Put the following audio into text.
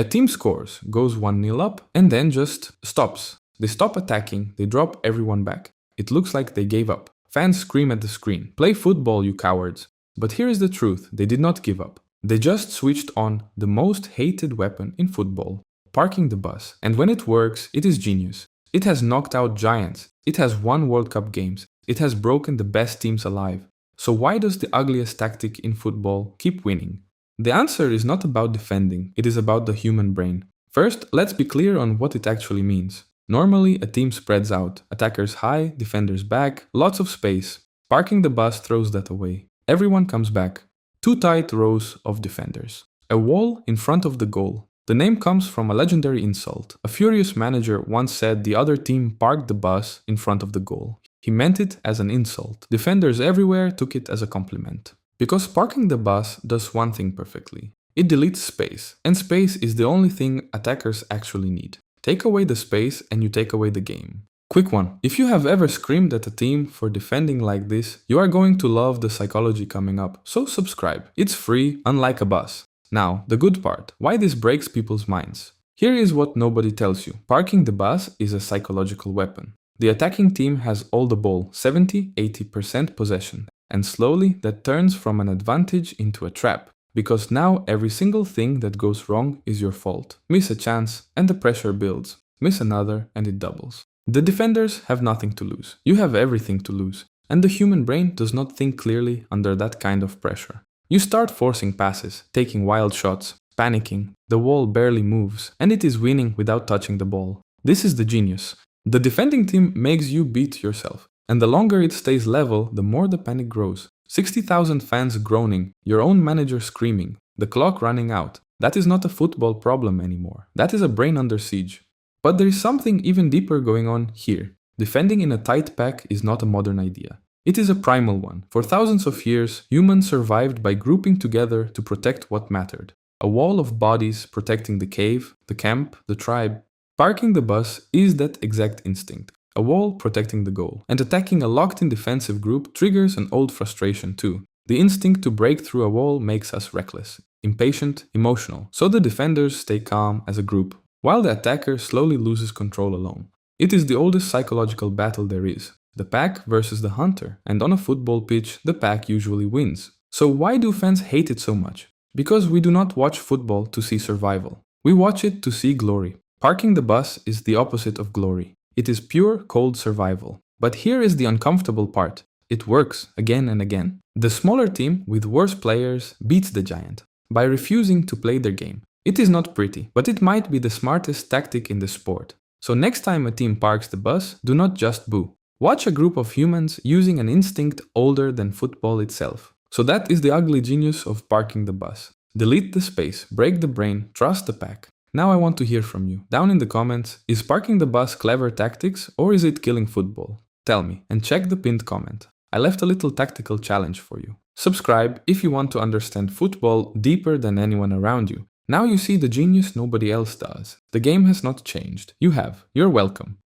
A team scores, goes 1-0 up, and then just stops. They stop attacking, they drop everyone back. It looks like they gave up. Fans scream at the screen, "Play football, you cowards." But here is the truth, they did not give up. They just switched on the most hated weapon in football, parking the bus. And when it works, it is genius. It has knocked out giants. It has won World Cup games. It has broken the best teams alive. So why does the ugliest tactic in football keep winning? The answer is not about defending, it is about the human brain. First, let's be clear on what it actually means. Normally, a team spreads out, attackers high, defenders back, lots of space. Parking the bus throws that away. Everyone comes back. Two tight rows of defenders. A wall in front of the goal. The name comes from a legendary insult. A furious manager once said the other team parked the bus in front of the goal. He meant it as an insult. Defenders everywhere took it as a compliment. Because parking the bus does one thing perfectly. It deletes space. And space is the only thing attackers actually need. Take away the space and you take away the game. Quick one. If you have ever screamed at a team for defending like this, you are going to love the psychology coming up. So subscribe. It's free, unlike a bus. Now, the good part. Why this breaks people's minds. Here is what nobody tells you. Parking the bus is a psychological weapon. The attacking team has all the ball, 70–80% possession. And slowly that turns from an advantage into a trap. Because now every single thing that goes wrong is your fault. Miss a chance and the pressure builds. Miss another and it doubles. The defenders have nothing to lose. You have everything to lose. And the human brain does not think clearly under that kind of pressure. You start forcing passes, taking wild shots, panicking. The wall barely moves and it is winning without touching the ball. This is the genius. The defending team makes you beat yourself. And the longer it stays level, the more the panic grows. 60,000 fans groaning, your own manager screaming, the clock running out. That is not a football problem anymore. That is a brain under siege. But there is something even deeper going on here. Defending in a tight pack is not a modern idea. It is a primal one. For thousands of years, humans survived by grouping together to protect what mattered. A wall of bodies protecting the cave, the camp, the tribe. Parking the bus is that exact instinct. A wall protecting the goal. And attacking a locked-in defensive group triggers an old frustration too. The instinct to break through a wall makes us reckless, impatient, emotional. So the defenders stay calm as a group, while the attacker slowly loses control alone. It is the oldest psychological battle there is. The pack versus the hunter. And on a football pitch, the pack usually wins. So why do fans hate it so much? Because we do not watch football to see survival. We watch it to see glory. Parking the bus is the opposite of glory. It is pure, cold survival. But here is the uncomfortable part. It works again and again. The smaller team with worse players beats the giant by refusing to play their game. It is not pretty, but it might be the smartest tactic in the sport. So next time a team parks the bus, do not just boo. Watch a group of humans using an instinct older than football itself. So that is the ugly genius of parking the bus. Delete the space, break the brain, trust the pack. Now I want to hear from you. Down in the comments, is parking the bus clever tactics or is it killing football? Tell me and check the pinned comment. I left a little tactical challenge for you. Subscribe if you want to understand football deeper than anyone around you. Now you see the genius nobody else does. The game has not changed. You have. You're welcome.